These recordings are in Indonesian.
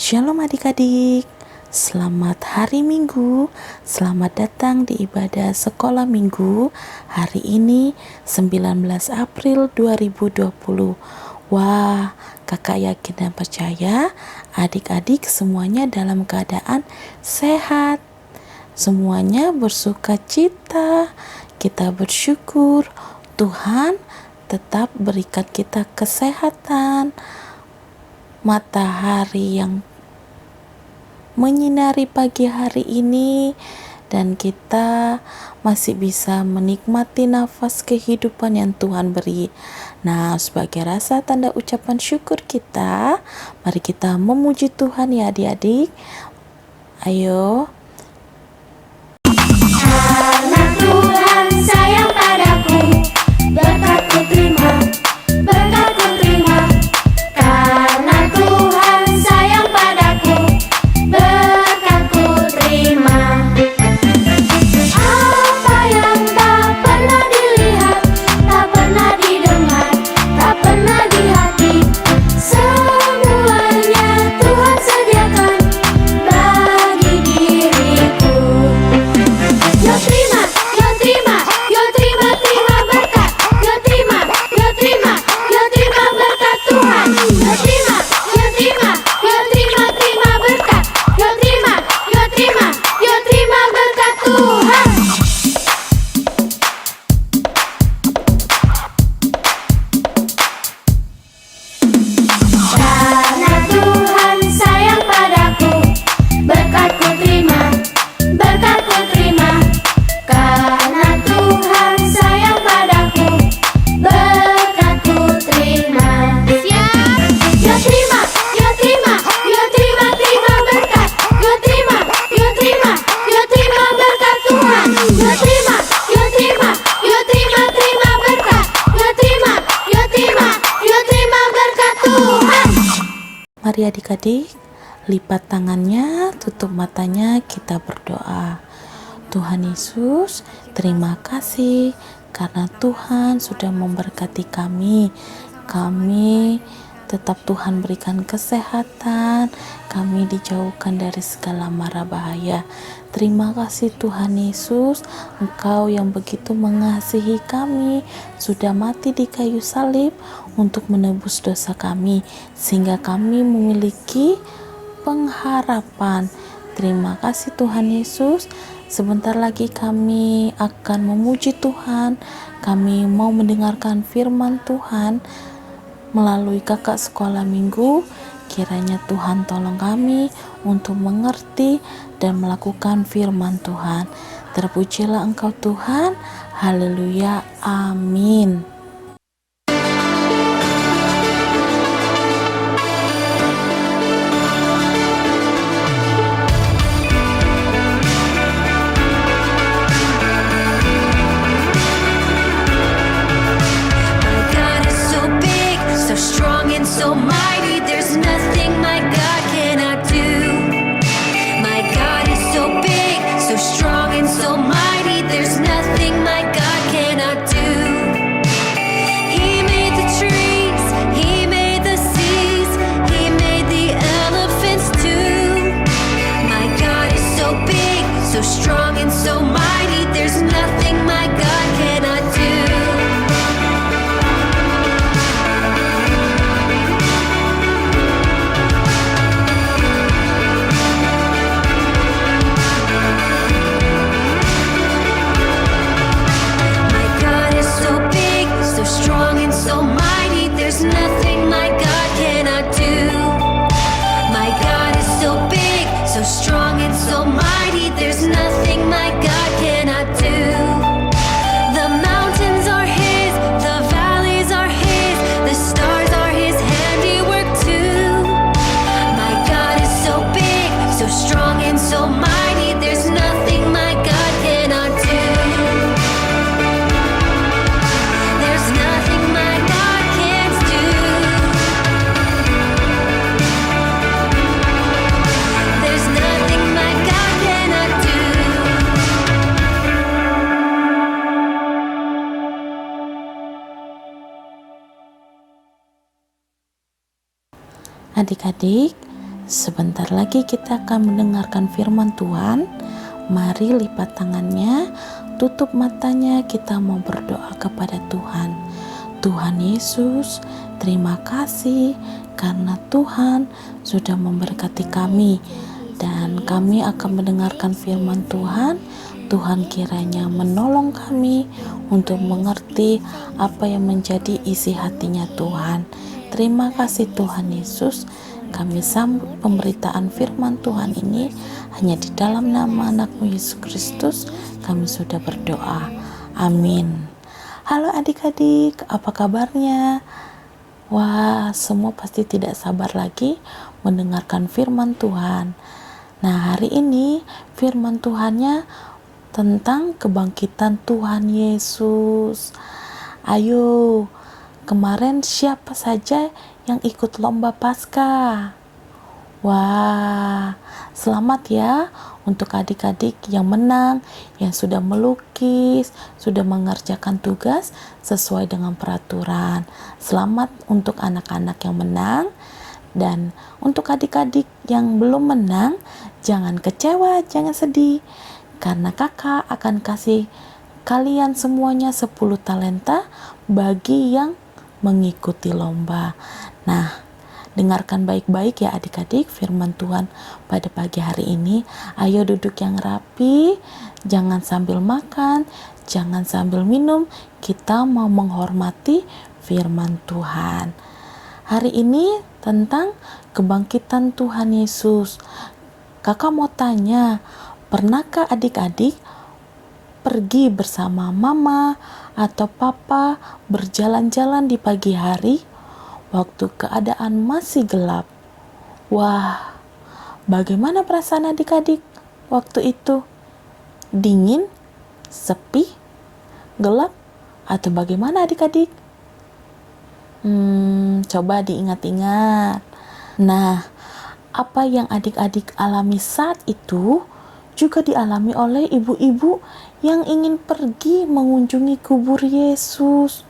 Shalom adik-adik, selamat hari Minggu, selamat datang di ibadah sekolah Minggu hari ini 19 April 2020. Wah, kakak yakin dan percaya adik-adik semuanya dalam keadaan sehat, semuanya bersuka cita, kita bersyukur Tuhan tetap berikan kita kesehatan, matahari yang menyinari pagi hari ini, dan kita masih bisa menikmati nafas kehidupan yang Tuhan beri. Nah, sebagai rasa tanda ucapan syukur kita, mari kita memuji Tuhan ya adik-adik. Ayo. Karena Tuhan sayang padaku, berkat-Ku terima, berkat-Ku terima. Karena Tuhan sayang padaku, berkat-Ku terima. Apa yang tak pernah dilihat, tak pernah didengar, tak pernah di hati, semuanya Tuhan sediakan bagi diriku. Yo terima, yo terima, yo terima, terima berkat. Yo terima, yo terima, yo terima berkat Tuhan. Yo terima, yo terima, yo terima, terima berkat. Yo terima, yo terima, yo terima berkat Tuhan. Karena Tuhan sayang padaku, berkat-Ku terima, berkat-Ku terima. Karena Tuhan sayang padaku, berkat-Ku terima. Siap? Yo terima, yo terima, yo terima, terima berkat. Yo terima, yo terima, yo terima berkat Tuhan. Yo terima, yo terima, yo terima, terima berkat. Yo terima, yo terima, yo terima berkat Tuhan. Mari adik-adik, lipat tangannya, tutup matanya, kita berdoa. Tuhan Yesus, terima kasih karena Tuhan sudah memberkati kami. Kami tetap Tuhan berikan kesehatan, kami dijauhkan dari segala mara bahaya. Terima kasih Tuhan Yesus, Engkau yang begitu mengasihi kami, sudah mati di kayu salib untuk menebus dosa kami, sehingga kami memiliki pengharapan. Terima kasih Tuhan Yesus. Sebentar lagi kami akan memuji Tuhan. Kami mau mendengarkan firman Tuhan melalui kakak sekolah minggu. Kiranya Tuhan tolong kami untuk mengerti dan melakukan firman Tuhan. Terpujilah Engkau Tuhan. Haleluya. Amin. My God is so big, so strong and so mighty. There's nothing my God cannot do. My God is so big, so strong and so mighty. There's nothing my God cannot do. He made the trees, He made the seas, He made the elephants too. My God is so big, so strong and so mighty. There's nothing my God cannot do. My God is so big, so strong and so mighty. There's nothing my God cannot do. My God is so big, so strong and so mighty. There's nothing my God cannot do. The mountains are His, the valleys are His, the stars are His handiwork too. My God is so big, so strong and so mighty. There's nothing my God cannot do. There's nothing my God can't do. There's nothing my God cannot do. Adik-adik, Sebentar lagi kita akan mendengarkan firman Tuhan. Mari lipat tangannya, tutup matanya, kita mau berdoa kepada Tuhan. Tuhan Yesus, terima kasih karena Tuhan sudah memberkati kami dan kami akan mendengarkan firman Tuhan. Tuhan kiranya menolong kami untuk mengerti apa yang menjadi isi hatinya Tuhan. Terima kasih Tuhan Yesus. Kami sambut pemberitaan firman Tuhan ini hanya di dalam nama anak-Mu Yesus Kristus kami sudah berdoa. Amin. Halo adik-adik, apa kabarnya? Wah, semua pasti tidak sabar lagi mendengarkan firman Tuhan. Nah, hari ini firman Tuhannya tentang kebangkitan Tuhan Yesus. Ayo, kemarin siapa saja yang ikut lomba Paskah? Wah, selamat ya untuk adik-adik yang menang, yang sudah melukis, sudah mengerjakan tugas sesuai dengan peraturan. Selamat untuk anak-anak yang menang. Dan untuk adik-adik yang belum menang, jangan kecewa, jangan sedih. Karena kakak akan kasih kalian semuanya 10 talenta bagi yang mengikuti lomba. Nah, dengarkan baik-baik ya adik-adik firman Tuhan pada pagi hari ini. Ayo duduk yang rapi, jangan sambil makan, jangan sambil minum. Kita mau menghormati firman Tuhan. Hari ini tentang kebangkitan Tuhan Yesus. Kakak mau tanya, pernahkah adik-adik pergi bersama mama atau papa berjalan-jalan di pagi hari waktu keadaan masih gelap? Wah, bagaimana perasaan adik-adik waktu itu? Dingin, sepi, gelap, atau bagaimana adik-adik? Coba diingat-ingat. Nah, apa yang adik-adik alami saat itu juga dialami oleh ibu-ibu yang ingin pergi mengunjungi kubur Yesus.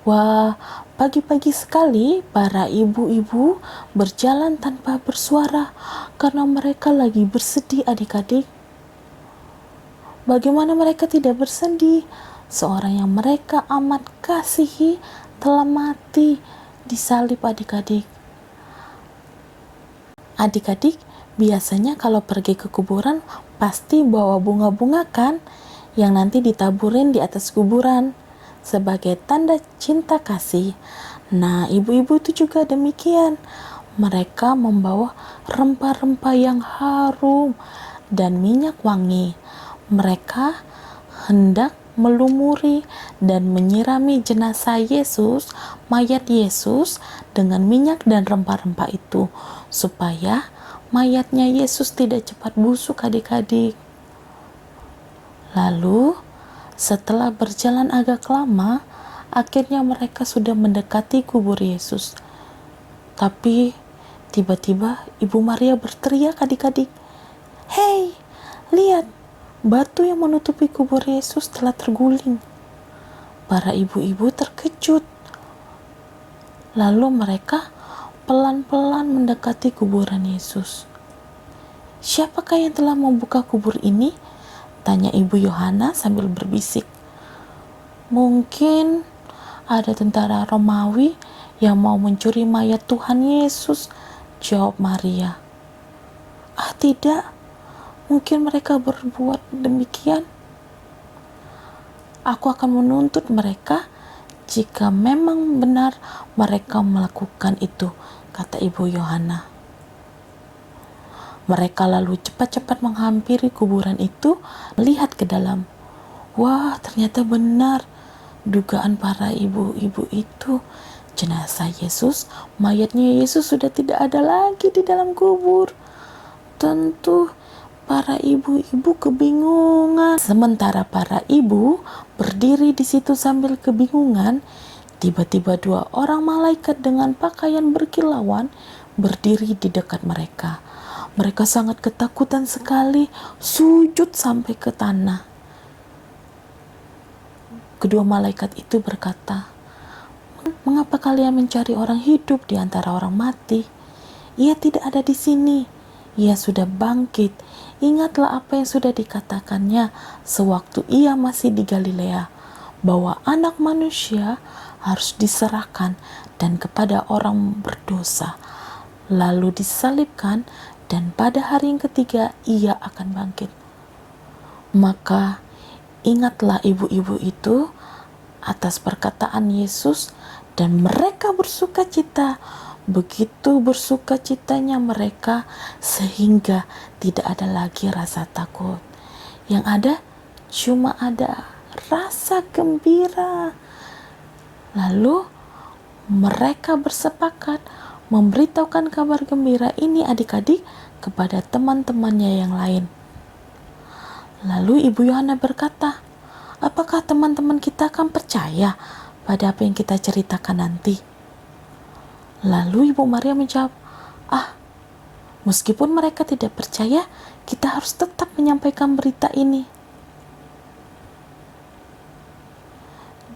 Wah, pagi-pagi sekali para ibu-ibu berjalan tanpa bersuara karena mereka lagi bersedih adik-adik. Bagaimana mereka tidak bersedih? Seorang yang mereka amat kasihi telah mati disalib adik-adik. Adik-adik, biasanya kalau pergi ke kuburan pasti bawa bunga-bunga kan, yang nanti ditaburin di atas kuburan sebagai tanda cinta kasih. Nah, ibu-ibu itu juga demikian. Mereka membawa rempah-rempah yang harum dan minyak wangi. Mereka hendak melumuri dan menyirami jenazah Yesus, mayat Yesus dengan minyak dan rempah-rempah itu, supaya mayatnya Yesus tidak cepat busuk adik-adik. Lalu setelah berjalan agak lama, akhirnya mereka sudah mendekati kubur Yesus. Tapi tiba-tiba Ibu Maria berteriak adik-adik, "Hei, lihat, batu yang menutupi kubur Yesus telah terguling." Para ibu-ibu terkejut. Lalu mereka pelan-pelan mendekati kuburan Yesus. "Siapakah yang telah membuka kubur ini?" tanya Ibu Yohana sambil berbisik. "Mungkin ada tentara Romawi yang mau mencuri mayat Tuhan Yesus," jawab Maria. "Ah tidak, mungkin mereka berbuat demikian. Aku akan menuntut mereka jika memang benar mereka melakukan itu," kata Ibu Yohana. Mereka lalu cepat-cepat menghampiri kuburan itu, melihat ke dalam. Wah, ternyata benar dugaan para ibu-ibu itu. Jenazah Yesus, mayatnya Yesus sudah tidak ada lagi di dalam kubur. Tentu para ibu-ibu kebingungan. Sementara para ibu berdiri di situ sambil kebingungan, tiba-tiba 2 orang malaikat dengan pakaian berkilauan berdiri di dekat mereka. Mereka sangat ketakutan sekali, sujud sampai ke tanah. Kedua malaikat itu berkata, "Mengapa kalian mencari orang hidup di antara orang mati? Ia tidak ada di sini. Ia sudah bangkit. Ingatlah apa yang sudah dikatakannya sewaktu ia masih di Galilea, bahwa Anak Manusia harus diserahkan dan kepada orang berdosa, lalu disalibkan, dan pada hari yang ketiga ia akan bangkit. Maka ingatlah ibu-ibu itu atas perkataan Yesus, dan mereka bersuka cita. Begitu bersuka citanya mereka sehingga tidak ada lagi rasa takut. Yang ada cuma ada rasa gembira. Lalu mereka bersepakat memberitahukan kabar gembira ini adik-adik kepada teman-temannya yang lain. Lalu Ibu Yohana berkata, apakah teman-teman kita akan percaya pada apa yang kita ceritakan nanti? Lalu Ibu Maria menjawab, meskipun mereka tidak percaya, kita harus tetap menyampaikan berita ini.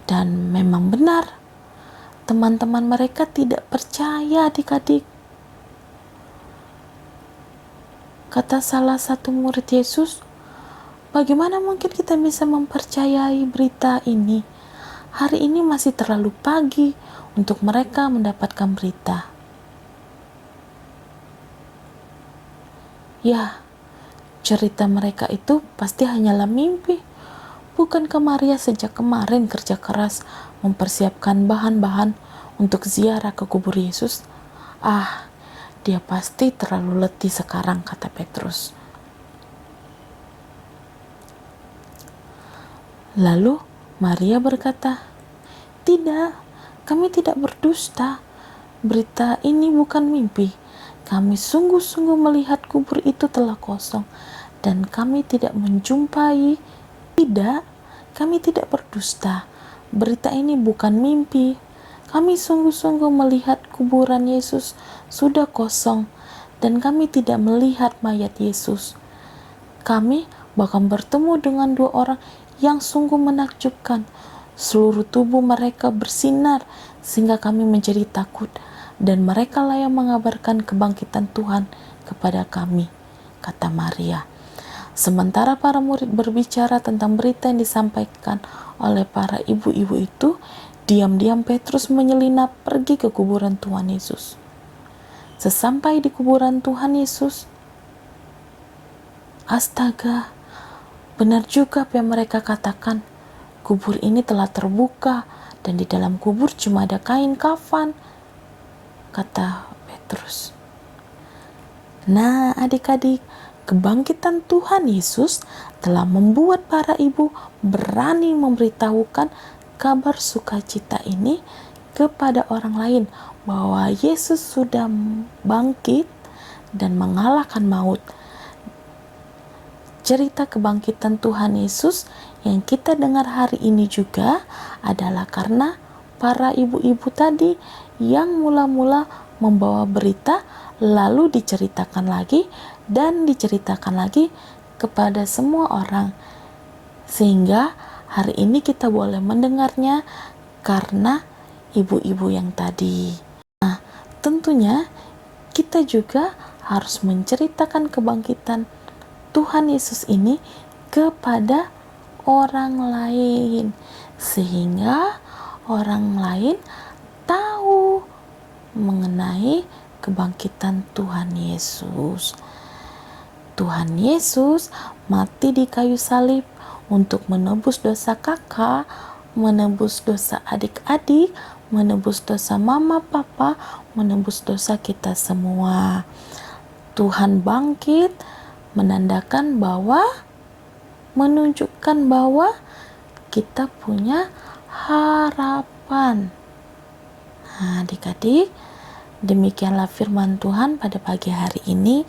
Dan memang benar, teman-teman mereka tidak percaya adik-adik. Kata salah satu murid Yesus, bagaimana mungkin kita bisa mempercayai berita ini? Hari ini masih terlalu pagi untuk mereka mendapatkan berita. Ya, cerita mereka itu pasti hanyalah mimpi. Bukankah Maria sejak kemarin kerja keras mempersiapkan bahan-bahan untuk ziarah ke kubur Yesus? Dia pasti terlalu letih sekarang, kata Petrus. Lalu Maria berkata, tidak, kami tidak berdusta. Berita ini bukan mimpi. Kami sungguh-sungguh melihat kubur itu telah kosong, dan kami tidak menjumpai. Tidak, kami tidak berdusta. Berita ini bukan mimpi. Kami sungguh-sungguh melihat kuburan Yesus sudah kosong, dan kami tidak melihat mayat Yesus. Kami bahkan bertemu dengan 2 orang yang sungguh menakjubkan. Seluruh tubuh mereka bersinar sehingga kami menjadi takut, dan mereka lah yang mengabarkan kebangkitan Tuhan kepada kami, kata Maria. Sementara para murid berbicara tentang berita yang disampaikan oleh para ibu-ibu itu, diam-diam Petrus menyelinap pergi ke kuburan Tuhan Yesus. Sesampai di kuburan Tuhan Yesus, astaga, benar juga apa yang mereka katakan. Kubur ini telah terbuka, dan di dalam kubur cuma ada kain kafan, kata Petrus. Nah, adik-adik, kebangkitan Tuhan Yesus telah membuat para ibu berani memberitahukan kabar sukacita ini kepada orang lain, bahwa Yesus sudah bangkit dan mengalahkan maut. Cerita kebangkitan Tuhan Yesus yang kita dengar hari ini juga adalah karena para ibu-ibu tadi yang mula-mula membawa berita, lalu diceritakan lagi dan diceritakan lagi kepada semua orang, sehingga hari ini kita boleh mendengarnya karena ibu-ibu yang tadi. Nah, tentunya kita juga harus menceritakan kebangkitan Tuhan Yesus ini kepada orang lain, sehingga orang lain tahu mengenai kebangkitan Tuhan Yesus. Tuhan Yesus mati di kayu salib untuk menebus dosa kakak, menebus dosa adik-adik, menebus dosa mama papa, menebus dosa kita semua. Tuhan bangkit menandakan bahwa, menunjukkan bahwa kita punya harapan. Nah, adik-adik, demikianlah firman Tuhan pada pagi hari ini.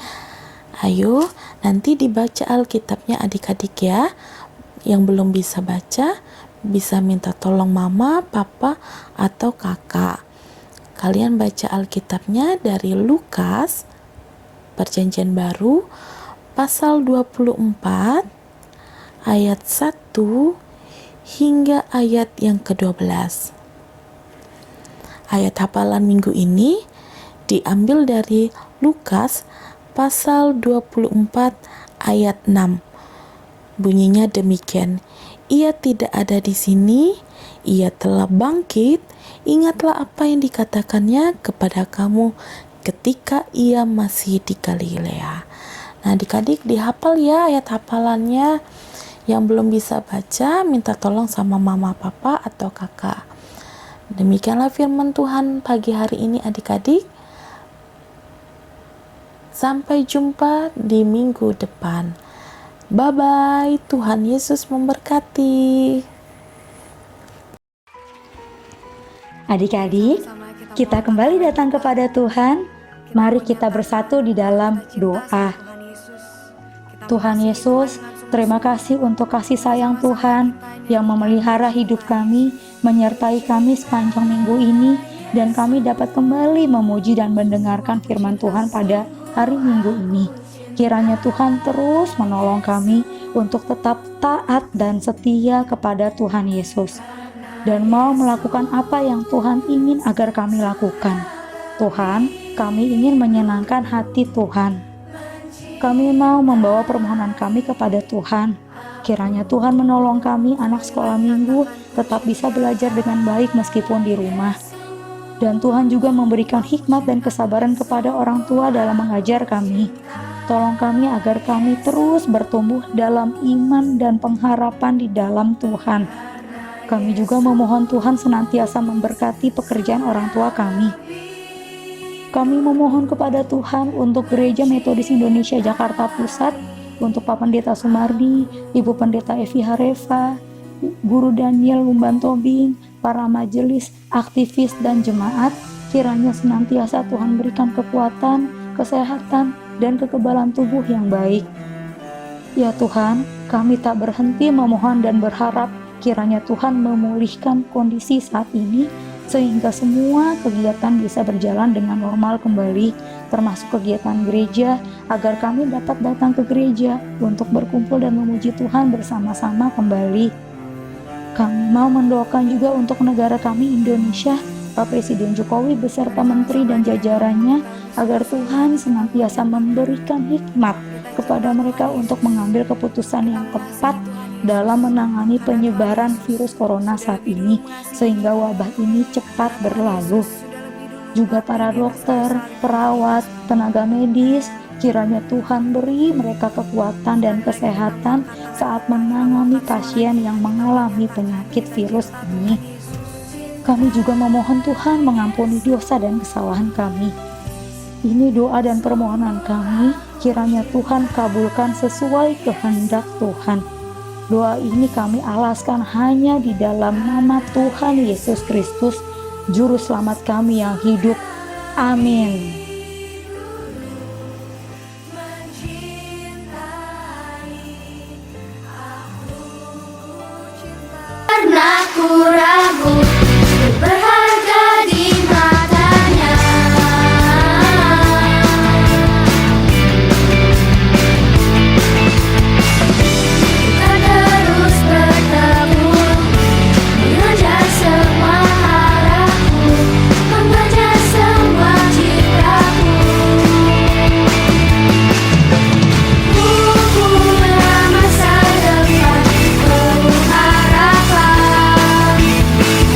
Ayo, nanti dibaca Alkitabnya adik-adik ya. Yang belum bisa baca, bisa minta tolong mama, papa, atau kakak. Kalian baca Alkitabnya dari Lukas, Perjanjian Baru, pasal 24, ayat 1 hingga ayat yang ke-12. Ayat hafalan minggu ini diambil dari Lukas pasal 24 ayat 6. Bunyinya demikian, ia tidak ada di sini, ia telah bangkit. Ingatlah apa yang dikatakannya kepada kamu ketika ia masih di Galilea. Nah, adik-adik dihafal ya ayat hafalannya. Yang belum bisa baca, minta tolong sama mama, papa, atau kakak. Demikianlah firman Tuhan pagi hari ini adik-adik. Sampai jumpa di minggu depan. Bye-bye, Tuhan Yesus memberkati. Adik-adik, kita kembali datang kepada Tuhan. Mari kita bersatu di dalam doa. Tuhan Yesus, terima kasih untuk kasih sayang Tuhan yang memelihara hidup kami, menyertai kami sepanjang minggu ini, dan kami dapat kembali memuji dan mendengarkan firman Tuhan pada hari Minggu ini. Kiranya Tuhan terus menolong kami untuk tetap taat dan setia kepada Tuhan Yesus, dan mau melakukan apa yang Tuhan ingin agar kami lakukan. Tuhan, kami ingin menyenangkan hati Tuhan. Kami mau membawa permohonan kami kepada Tuhan. Kiranya Tuhan menolong kami anak sekolah minggu tetap bisa belajar dengan baik meskipun di rumah. Dan Tuhan juga memberikan hikmat dan kesabaran kepada orang tua dalam mengajar kami. Tolong kami agar kami terus bertumbuh dalam iman dan pengharapan di dalam Tuhan. Kami juga memohon Tuhan senantiasa memberkati pekerjaan orang tua kami. Kami memohon kepada Tuhan untuk Gereja Metodis Indonesia Jakarta Pusat, untuk Pak Pendeta Sumardi, Ibu Pendeta Evi Hareva, Guru Daniel Lumban Tobing, para majelis, aktivis, dan jemaat. Kiranya senantiasa Tuhan berikan kekuatan, kesehatan, dan kekebalan tubuh yang baik. Ya Tuhan, kami tak berhenti memohon dan berharap kiranya Tuhan memulihkan kondisi saat ini, sehingga semua kegiatan bisa berjalan dengan normal kembali, termasuk kegiatan gereja, agar kami dapat datang ke gereja untuk berkumpul dan memuji Tuhan bersama-sama kembali. Kami mau mendoakan juga untuk negara kami Indonesia, Pak Presiden Jokowi beserta menteri dan jajarannya, agar Tuhan senantiasa memberikan hikmat kepada mereka untuk mengambil keputusan yang tepat dalam menangani penyebaran virus corona saat ini, sehingga wabah ini cepat berlalu. Juga para dokter, perawat, tenaga medis, kiranya Tuhan beri mereka kekuatan dan kesehatan saat menangani pasien yang mengalami penyakit virus ini. Kami juga memohon Tuhan mengampuni dosa dan kesalahan kami. Ini doa dan permohonan kami, kiranya Tuhan kabulkan sesuai kehendak Tuhan. Doa ini kami alaskan hanya di dalam nama Tuhan Yesus Kristus, Juru Selamat kami yang hidup. Amin. Karena ku ragu, berharga di matanya. Kita terus bertemu, mengejar semua harapku, mengejar semua citaku. Ku masa depan penuh harapan.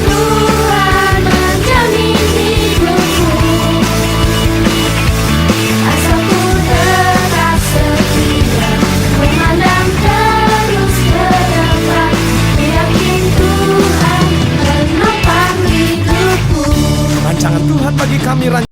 Tuhan menjamin hidupku, asal ku tetap setia, memandang terus ke depan, yakin Tuhan menopang hidupku. Rancangan Tuhan bagi kami